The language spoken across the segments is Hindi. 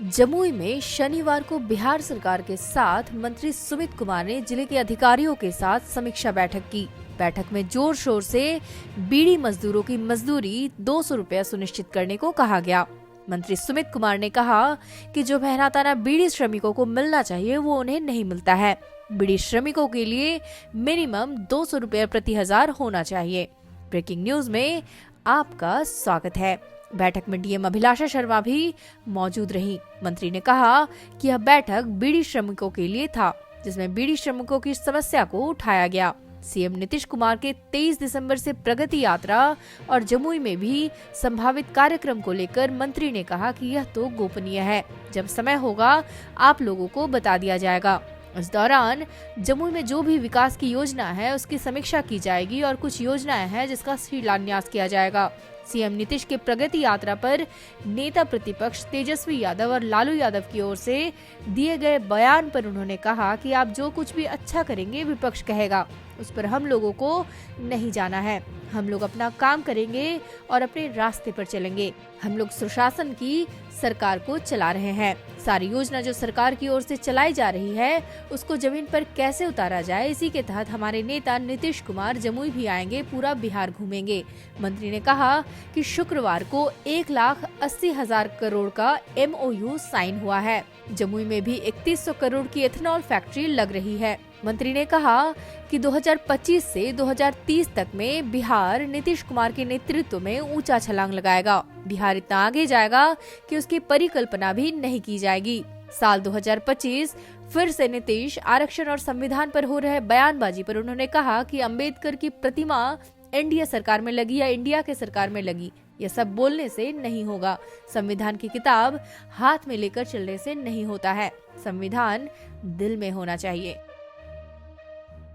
जमुई में शनिवार को बिहार सरकार के साथ मंत्री सुमित कुमार ने जिले के अधिकारियों के साथ समीक्षा बैठक की। बैठक में जोर शोर से बीड़ी मजदूरों की मजदूरी 200 रुपया सुनिश्चित करने को कहा गया। मंत्री सुमित कुमार ने कहा कि जो मेहनताना बीड़ी श्रमिकों को मिलना चाहिए वो उन्हें नहीं मिलता है। बीड़ी श्रमिकों के लिए मिनिमम 200 रुपया प्रति हजार होना चाहिए। ब्रेकिंग न्यूज में आपका स्वागत है। बैठक में डीएम अभिलाषा शर्मा भी मौजूद रही। मंत्री ने कहा कि यह बैठक बीड़ी श्रमिकों के लिए था, जिसमें बीड़ी श्रमिकों की समस्या को उठाया गया। सीएम नीतीश कुमार के 23 दिसंबर से प्रगति यात्रा और जमुई में भी संभावित कार्यक्रम को लेकर मंत्री ने कहा कि यह तो गोपनीय है, जब समय होगा आप लोगों को बता दिया जाएगा। इस दौरान जमुई में जो भी विकास की योजना है उसकी समीक्षा की जाएगी और कुछ योजनाएं हैं जिसका शिलान्यास किया जाएगा। सीएम नीतीश के प्रगति यात्रा पर नेता प्रतिपक्ष तेजस्वी यादव और लालू यादव की ओर से दिए गए बयान पर उन्होंने कहा कि आप जो कुछ भी अच्छा करेंगे विपक्ष कहेगा, उस पर हम लोगों को नहीं जाना है। हम लोग अपना काम करेंगे और अपने रास्ते पर चलेंगे। हम लोग सुशासन की सरकार को चला रहे हैं। सारी योजना जो सरकार की ओर से चलाई जा रही है उसको जमीन पर कैसे उतारा जाए, इसी के तहत हमारे नेता नीतीश कुमार जमुई भी आएंगे, पूरा बिहार घूमेंगे। मंत्री ने कहा कि शुक्रवार को 1,80,000 करोड़ का MOU साइन हुआ है। जमुई में भी 3100 करोड़ की एथेनॉल फैक्ट्री लग रही है। मंत्री ने कहा कि 2025 से 2030 तक में बिहार नीतीश कुमार के नेतृत्व में ऊंचा छलांग लगाएगा। बिहार इतना आगे जाएगा कि उसकी परिकल्पना भी नहीं की जाएगी। साल 2025 फिर से नीतीश आरक्षण और संविधान पर हो रहे बयानबाजी पर उन्होंने कहा कि अंबेडकर की प्रतिमा एनडीए सरकार में लगी या इंडिया के सरकार में लगी, यह सब बोलने से नहीं होगा। संविधान की किताब हाथ में लेकर चलने से नहीं होता है। संविधान दिल में होना चाहिए।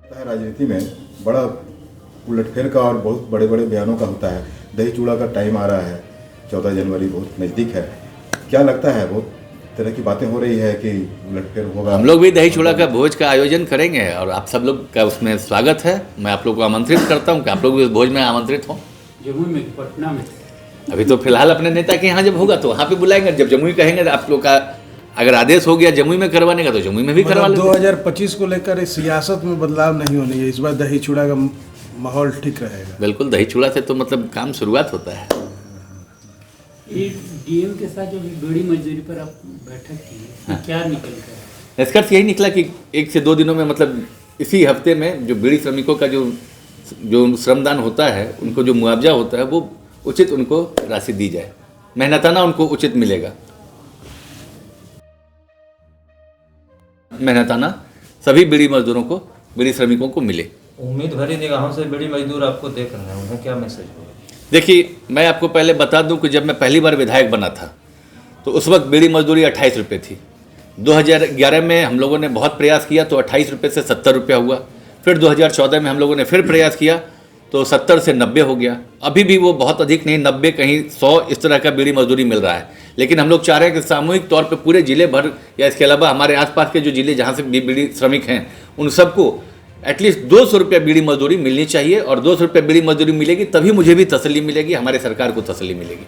राजनीति में बड़ा उलटफेर का और बहुत बड़े बड़े बयानों का होता है। दही चूड़ा का टाइम आ रहा है, 14 जनवरी बहुत नज़दीक है। क्या लगता है, बहुत तरह की बातें हो रही है कि उलटफेर होगा? हम लोग भी दही चूड़ा का भोज का आयोजन करेंगे और आप सब लोग का उसमें स्वागत है। मैं आप लोग को आमंत्रित करता हूँ कि आप लोग भी उस भोज में आमंत्रित हों। जमुई में, पटना में अभी तो फिलहाल अपने नेता के यहाँ जब होगा तो वहाँ पे बुलाएंगे। जब जमुई कहेंगे तो आप लोग का अगर आदेश हो गया जमुई में करवाने का तो जमुई में भी करवा लेंगे। 2025 को लेकर सियासत में बदलाव नहीं होनी है, इस बार दही चूड़ा का माहौल ठीक रहेगा। बिल्कुल, दही चूड़ा से तो मतलब काम शुरुआत होता है। ये डीएम के साथ जो बीड़ी मजदूरी पर आप बैठक की, क्या निकल कर? निष्कर्ष यही निकला कि 1 से 2 दिनों में मतलब इसी हफ्ते में जो बीड़ी श्रमिकों का जो श्रमदान होता है, उनको जो मुआवजा होता है वो उचित उनको राशि दी जाए, मेहनताना उनको उचित मिलेगा। मेहनताना सभी बीड़ी मजदूरों को, बीड़ी श्रमिकों को मिले। उम्मीद भरी निगाहों से बीड़ी मजदूर आपको देख रहे हैं, उन्हें क्या मैसेज होगा? देखिए, मैं आपको पहले बता दूं कि जब मैं पहली बार विधायक बना था तो उस वक्त बीड़ी मजदूरी 28 रुपये थी। 2011 में हम लोगों ने बहुत प्रयास किया तो 28 रुपये से 70 रुपया हुआ। फिर 2014 में हम लोगों ने फिर प्रयास किया तो 70 से 90 हो गया। अभी भी वो बहुत अधिक नहीं, 90 कहीं 100 इस तरह का बीड़ी मजदूरी मिल रहा है। लेकिन हम लोग चाह रहे हैं कि सामूहिक तौर पे पूरे जिले भर या इसके अलावा हमारे आसपास के जो जिले जहाँ से बीड़ी श्रमिक हैं उन सबको एटलीस्ट 200 रुपया बीड़ी मजदूरी मिलनी चाहिए। और 200 रुपया बीड़ी मजदूरी मिलेगी तभी मुझे भी तसल्ली मिलेगी, हमारे सरकार को तसल्ली मिलेगी।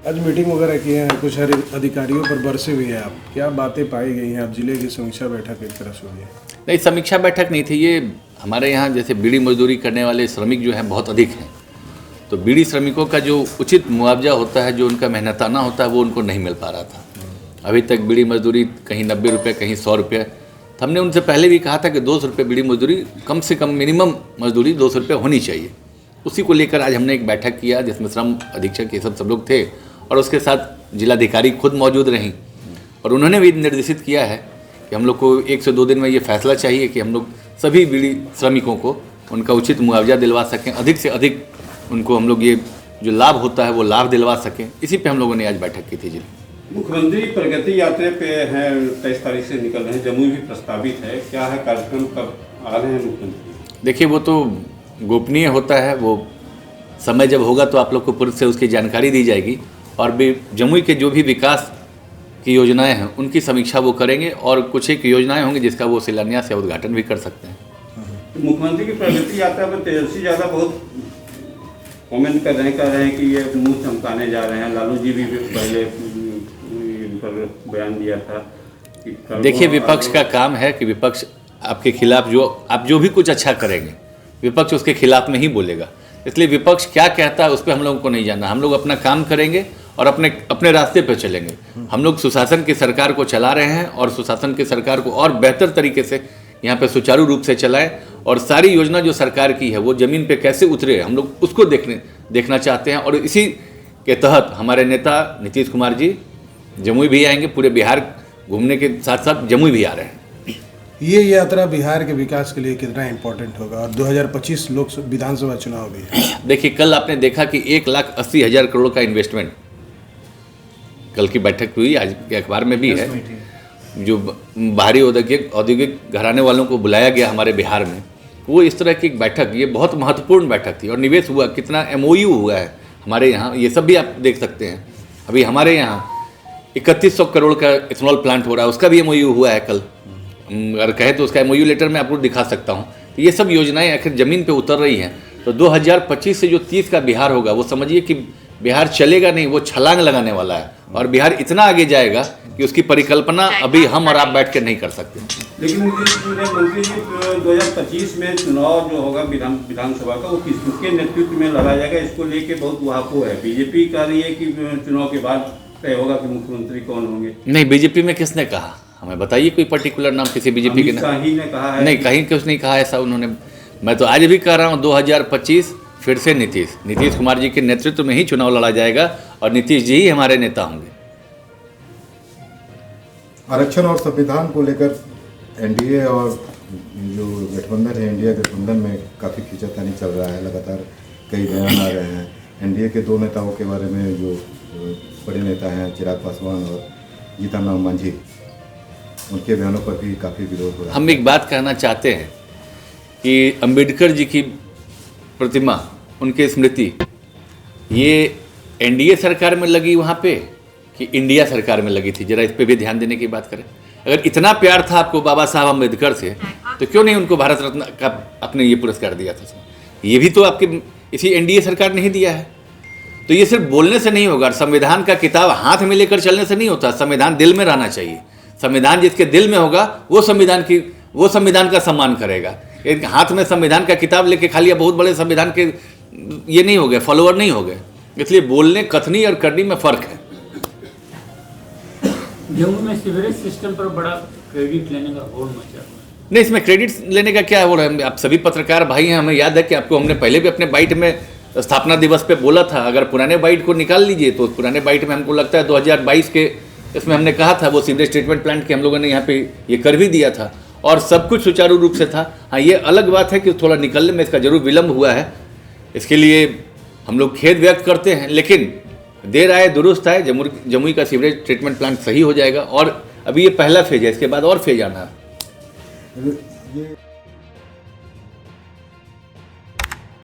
आज मीटिंग वगैरह की है, कुछ अधिकारियों पर बरसे हुए हैं आप, क्या बातें पाई गई हैं? आप जिले की समीक्षा बैठक एक तरह से हुई है? नहीं, समीक्षा बैठक नहीं थी ये। हमारे यहाँ जैसे बीड़ी मजदूरी करने वाले श्रमिक जो हैं बहुत अधिक हैं, तो बीड़ी श्रमिकों का जो उचित मुआवजा होता है, जो उनका मेहनताना होता है, वो उनको नहीं मिल पा रहा था। अभी तक बीड़ी मजदूरी कहीं 90 रुपये, कहीं 100 रुपये। तो हमने उनसे पहले भी कहा था कि 200 रुपये बीड़ी मजदूरी, कम से कम मिनिमम मजदूरी 200 रुपये होनी चाहिए। उसी को लेकर आज हमने एक बैठक किया जिसमें श्रम अधीक्षक ये सब लोग थे और उसके साथ जिलाधिकारी खुद मौजूद रहीं। और उन्होंने भी निर्देशित किया है कि हम लोग को 1 से 2 दिन में ये फैसला चाहिए कि हम लोग सभी बीड़ी श्रमिकों को उनका उचित मुआवजा दिलवा सकें, अधिक से अधिक उनको हम लोग ये जो लाभ होता है वो लाभ दिलवा सकें। इसी पे हम लोगों ने आज बैठक की थी। जी, मुख्यमंत्री प्रगति यात्रा पे हैं, 23 तारीख से निकल रहे हैं, जमुई भी प्रस्तावित है, क्या है कार्यक्रम, कब आ रहे हैं मुख्यमंत्री? देखिए, वो तो गोपनीय होता है, वो समय जब होगा तो आप लोग को पूर्व से उसकी जानकारी दी जाएगी। और भी जमुई के जो भी विकास की योजनाएं हैं उनकी समीक्षा वो करेंगे और कुछ एक योजनाएं होंगी जिसका वो शिलान्यास या उद्घाटन भी कर सकते हैं। मुख्यमंत्री की प्रगति यात्रा में तेजस्वी यादव बहुत कमेंट कर रहे हैं कि ये मुंह चमकाने जा रहे हैं। लालू जी भी पहले इन पर बयान दिया था कि देखिए, विपक्ष का काम है कि विपक्ष आपके खिलाफ आप जो भी कुछ अच्छा करेंगे, विपक्ष उसके खिलाफ में ही बोलेगा। इसलिए विपक्ष क्या कहता है उस पर हम लोगों को नहीं जानना। हम लोग अपना काम करेंगे और अपने रास्ते पर चलेंगे। हम लोग सुशासन की सरकार को चला रहे हैं और सुशासन की सरकार को और बेहतर तरीके से यहाँ पे सुचारू रूप से चलाएं और सारी योजना जो सरकार की है वो ज़मीन पे कैसे उतरे, हम लोग उसको देखना चाहते हैं। और इसी के तहत हमारे नेता नीतीश कुमार जी जमुई भी आएंगे, पूरे बिहार घूमने के साथ साथ जमुई भी आ रहे हैं। ये यात्रा बिहार के विकास के लिए कितना इम्पोर्टेंट होगा? और 2025 विधानसभा चुनाव भी है। देखिए, कल आपने देखा कि 1,80,000 करोड़ का इन्वेस्टमेंट कल की बैठक हुई, आज के अखबार में भी है। जो बाहरी औद्योगिक घराने वालों को बुलाया गया हमारे बिहार में, वो इस तरह की एक बैठक, ये बहुत महत्वपूर्ण बैठक थी। और निवेश हुआ, कितना MOU हुआ है हमारे यहाँ, ये सब भी आप देख सकते हैं। अभी हमारे यहाँ 3100 करोड़ का इथेनॉल प्लांट हो रहा है, उसका भी MOU हुआ है कल। अगर कहे तो उसका MOU लेटर मैं आपको दिखा सकता हूँ। तो ये सब योजनाएं आखिर ज़मीन पे उतर रही हैं। तो 2025 से जो 30 का बिहार होगा, वो समझिए कि बिहार चलेगा नहीं, वो छलांग लगाने वाला है। और बिहार इतना आगे जाएगा कि उसकी परिकल्पना अभी हम और आप बैठ कर नहीं कर सकते। लेकिन मंत्री जी 2025 में चुनाव जो होगा विधानसभा का, वो किसके नेतृत्व में लड़ा जाएगा, इसको लेके बहुत वहापो है। बीजेपी कह रही है कि चुनाव के बाद तय होगा कि मुख्यमंत्री कौन होंगे। नहीं, बीजेपी में किसने कहा? हमें बताइए कोई पर्टिकुलर नाम किसी बीजेपी के नाम। ने कहा है। नहीं, कहीं कुछ नहीं कहा ऐसा उन्होंने। मैं तो आज भी कह रहा हूँ 2025 फिर से नीतीश कुमार जी के नेतृत्व में ही चुनाव लड़ा जाएगा और नीतीश जी ही हमारे नेता होंगे। आरक्षण और संविधान को लेकर NDA और जो गठबंधन है, इंडिया गठबंधन में काफ़ी खींचातानी चल रहा है। लगातार कई बयान आ रहे हैं। NDA के 2 नेताओं के बारे में, जो बड़े नेता हैं चिराग पासवान और जीतन राम मांझी, उनके बयानों पर भी काफ़ी विरोध हो रहा है। हम एक बात कहना चाहते हैं कि अंबेडकर जी की प्रतिमा, उनकी स्मृति, ये NDA सरकार में लगी वहाँ पे कि इंडिया सरकार में लगी थी? जरा इस पे भी ध्यान देने की बात करें। अगर इतना प्यार था आपको बाबा साहब अम्बेडकर से, तो क्यों नहीं उनको भारत रत्न का आपने ये पुरस्कार दिया था? ये भी तो आपके इसी NDA सरकार ने ही दिया है। तो ये सिर्फ बोलने से नहीं होगा। संविधान का किताब हाथ में लेकर चलने से नहीं होता। संविधान दिल में रहना चाहिए। संविधान जिसके दिल में होगा वो संविधान का सम्मान करेगा। एक हाथ में संविधान का किताब लेके खाली बहुत बड़े संविधान के ये नहीं हो गए, फॉलोअर नहीं हो गए। इसलिए बोलने, कथनी और करनी में फर्क है। जम्मू में सीवरेज सिस्टम पर बड़ा क्रेडिट लेने का होड़ मचा हुआ है। नहीं, इसमें क्रेडिट लेने का क्या है? आप सभी पत्रकार भाई हैं, हमें याद है कि आपको हमने पहले भी अपने बाइट में स्थापना दिवस पे बोला था। अगर पुराने बाइट को निकाल लीजिए तो पुराने बाइट में हमको लगता है 2022 के इसमें हमने कहा था वो सीवरेज ट्रीटमेंट प्लांट के हम लोगों ने यहाँ पे ये कर भी दिया था और सब कुछ सुचारू रूप से था। हाँ, ये अलग बात है कि थोड़ा निकलने में इसका जरूर विलम्ब हुआ है। इसके लिए हम लोग खेद व्यक्त करते हैं, लेकिन देर आए दुरुस्त आए। जमुई का सीवरेज ट्रीटमेंट प्लांट सही हो जाएगा और अभी ये पहला फेज है, इसके बाद और फेज आना है।